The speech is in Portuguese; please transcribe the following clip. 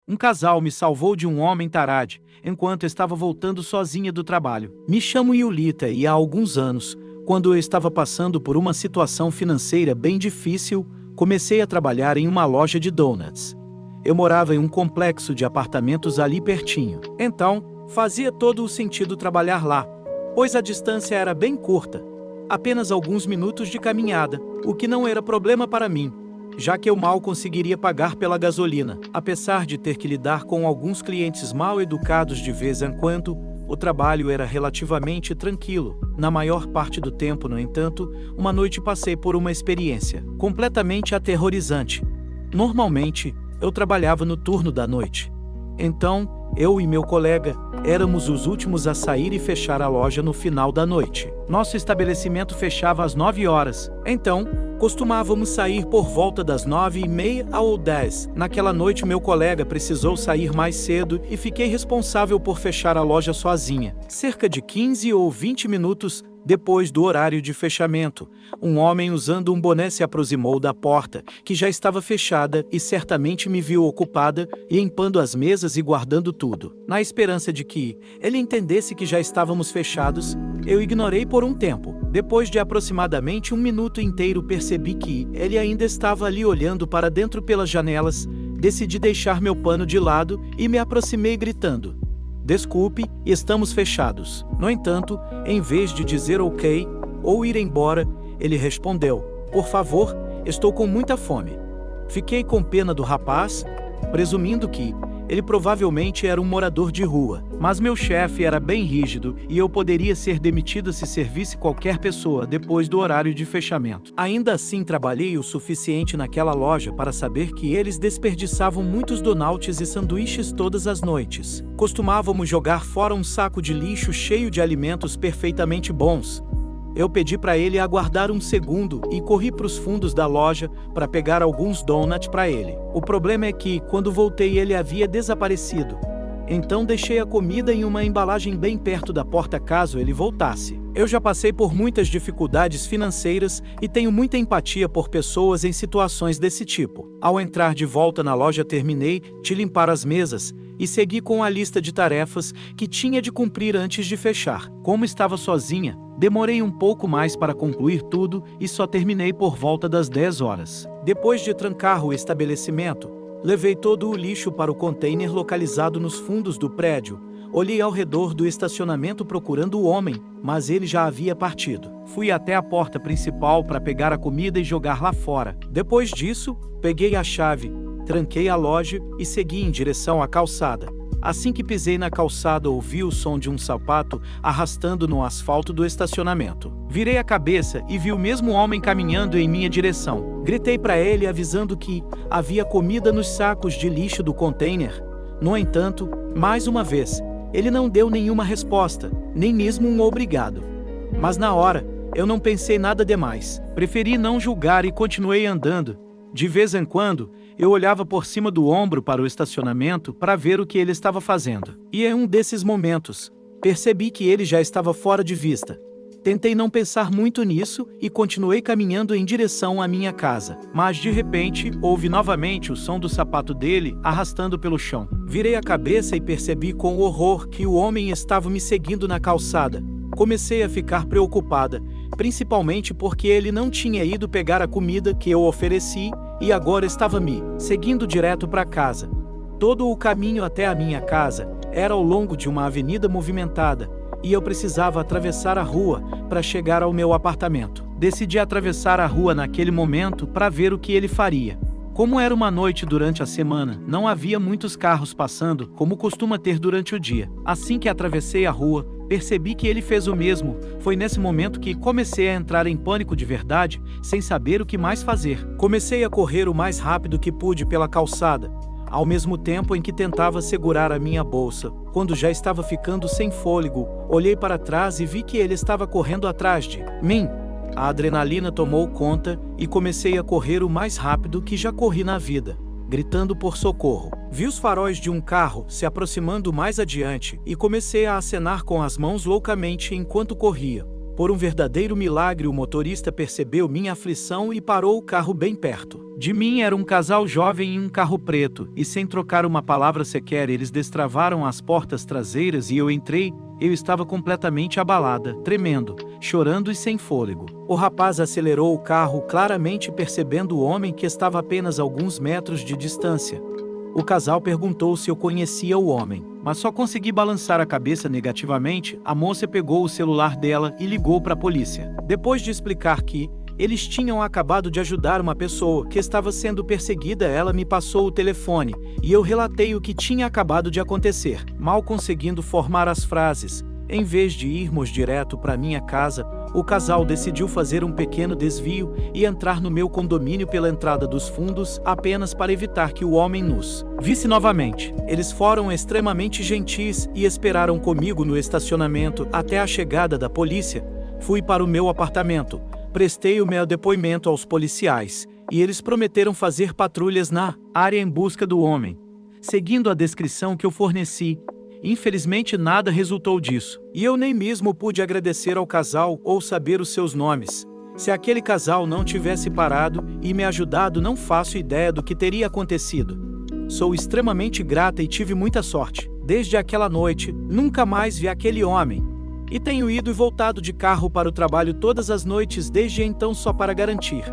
Um casal me salvou de um homem tarade, enquanto estava voltando sozinha do trabalho. Me chamo Yulita e há alguns anos, quando eu estava passando por uma situação financeira bem difícil, comecei a trabalhar em uma loja de donuts. Eu morava em um complexo de apartamentos ali pertinho. Então, fazia todo o sentido trabalhar lá, pois a distância era bem curta, apenas alguns minutos de caminhada, o que não era problema para mim, já que eu mal conseguiria pagar pela gasolina. Apesar de ter que lidar com alguns clientes mal educados de vez em quando, o trabalho era relativamente tranquilo. Na maior parte do tempo, no entanto, uma noite passei por uma experiência completamente aterrorizante. Normalmente, eu trabalhava no turno da noite. Então, eu e meu colega éramos os últimos a sair e fechar a loja no final da noite. Nosso estabelecimento fechava às 9 horas. Então, costumávamos sair por volta das 9h30 ou 10. Naquela noite, meu colega precisou sair mais cedo e fiquei responsável por fechar a loja sozinha. Cerca de 15 ou 20 minutos depois do horário de fechamento, um homem usando um boné se aproximou da porta, que já estava fechada, e certamente me viu ocupada, limpando as mesas e guardando tudo. Na esperança de que ele entendesse que já estávamos fechados, eu ignorei por um tempo. Depois de aproximadamente um minuto inteiro, percebi que ele ainda estava ali olhando para dentro pelas janelas. Decidi deixar meu pano de lado e me aproximei gritando: "Desculpe, estamos fechados." No entanto, em vez de dizer ok ou ir embora, ele respondeu: "Por favor, estou com muita fome." Fiquei com pena do rapaz, presumindo que ele provavelmente era um morador de rua, mas meu chefe era bem rígido e eu poderia ser demitido se servisse qualquer pessoa depois do horário de fechamento. Ainda assim, trabalhei o suficiente naquela loja para saber que eles desperdiçavam muitos donuts e sanduíches todas as noites. Costumávamos jogar fora um saco de lixo cheio de alimentos perfeitamente bons. Eu pedi para ele aguardar um segundo e corri para os fundos da loja para pegar alguns donuts para ele. O problema é que, quando voltei, ele havia desaparecido. Então deixei a comida em uma embalagem bem perto da porta caso ele voltasse. Eu já passei por muitas dificuldades financeiras e tenho muita empatia por pessoas em situações desse tipo. Ao entrar de volta na loja, terminei de limpar as mesas e segui com a lista de tarefas que tinha de cumprir antes de fechar. Como estava sozinha, demorei um pouco mais para concluir tudo e só terminei por volta das 10 horas. Depois de trancar o estabelecimento, levei todo o lixo para o container localizado nos fundos do prédio. Olhei ao redor do estacionamento procurando o homem, mas ele já havia partido. Fui até a porta principal para pegar a comida e jogar lá fora. Depois disso, peguei a chave, tranquei a loja e segui em direção à calçada. Assim que pisei na calçada, ouvi o som de um sapato arrastando no asfalto do estacionamento. Virei a cabeça e vi o mesmo homem caminhando em minha direção. Gritei para ele avisando que havia comida nos sacos de lixo do container. No entanto, mais uma vez, ele não deu nenhuma resposta, nem mesmo um obrigado. Mas na hora, eu não pensei nada demais. Preferi não julgar e continuei andando. De vez em quando, eu olhava por cima do ombro para o estacionamento para ver o que ele estava fazendo. E em um desses momentos, percebi que ele já estava fora de vista. Tentei não pensar muito nisso e continuei caminhando em direção à minha casa. Mas de repente, ouvi novamente o som do sapato dele arrastando pelo chão. Virei a cabeça e percebi com horror que o homem estava me seguindo na calçada. Comecei a ficar preocupada, principalmente porque ele não tinha ido pegar a comida que eu ofereci e agora estava me seguindo direto para casa. Todo o caminho até a minha casa era ao longo de uma avenida movimentada e eu precisava atravessar a rua para chegar ao meu apartamento. Decidi atravessar a rua naquele momento para ver o que ele faria. Como era uma noite durante a semana, não havia muitos carros passando, como costuma ter durante o dia. Assim que atravessei a rua, percebi que ele fez o mesmo. Foi nesse momento que comecei a entrar em pânico de verdade, sem saber o que mais fazer. Comecei a correr o mais rápido que pude pela calçada, ao mesmo tempo em que tentava segurar a minha bolsa. Quando já estava ficando sem fôlego, olhei para trás e vi que ele estava correndo atrás de mim. A adrenalina tomou conta e comecei a correr o mais rápido que já corri na vida, gritando por socorro. Vi os faróis de um carro se aproximando mais adiante e comecei a acenar com as mãos loucamente enquanto corria. Por um verdadeiro milagre, o motorista percebeu minha aflição e parou o carro bem perto. De mim era um casal jovem em um carro preto, e sem trocar uma palavra sequer eles destravaram as portas traseiras e eu entrei. Eu estava completamente abalada, tremendo, chorando e sem fôlego. O rapaz acelerou o carro, claramente percebendo o homem que estava a apenas alguns metros de distância. O casal perguntou se eu conhecia o homem, mas só consegui balançar a cabeça negativamente. A moça pegou o celular dela e ligou para a polícia. Depois de explicar que eles tinham acabado de ajudar uma pessoa que estava sendo perseguida, ela me passou o telefone e eu relatei o que tinha acabado de acontecer. Mal conseguindo formar as frases, em vez de irmos direto para minha casa, o casal decidiu fazer um pequeno desvio e entrar no meu condomínio pela entrada dos fundos apenas para evitar que o homem nos visse novamente. Eles foram extremamente gentis e esperaram comigo no estacionamento até a chegada da polícia. Fui para o meu apartamento. Prestei o meu depoimento aos policiais, e eles prometeram fazer patrulhas na área em busca do homem, seguindo a descrição que eu forneci. Infelizmente nada resultou disso, e eu nem mesmo pude agradecer ao casal ou saber os seus nomes. Se aquele casal não tivesse parado e me ajudado, não faço ideia do que teria acontecido. Sou extremamente grata e tive muita sorte. Desde aquela noite, nunca mais vi aquele homem. E tenho ido e voltado de carro para o trabalho todas as noites desde então só para garantir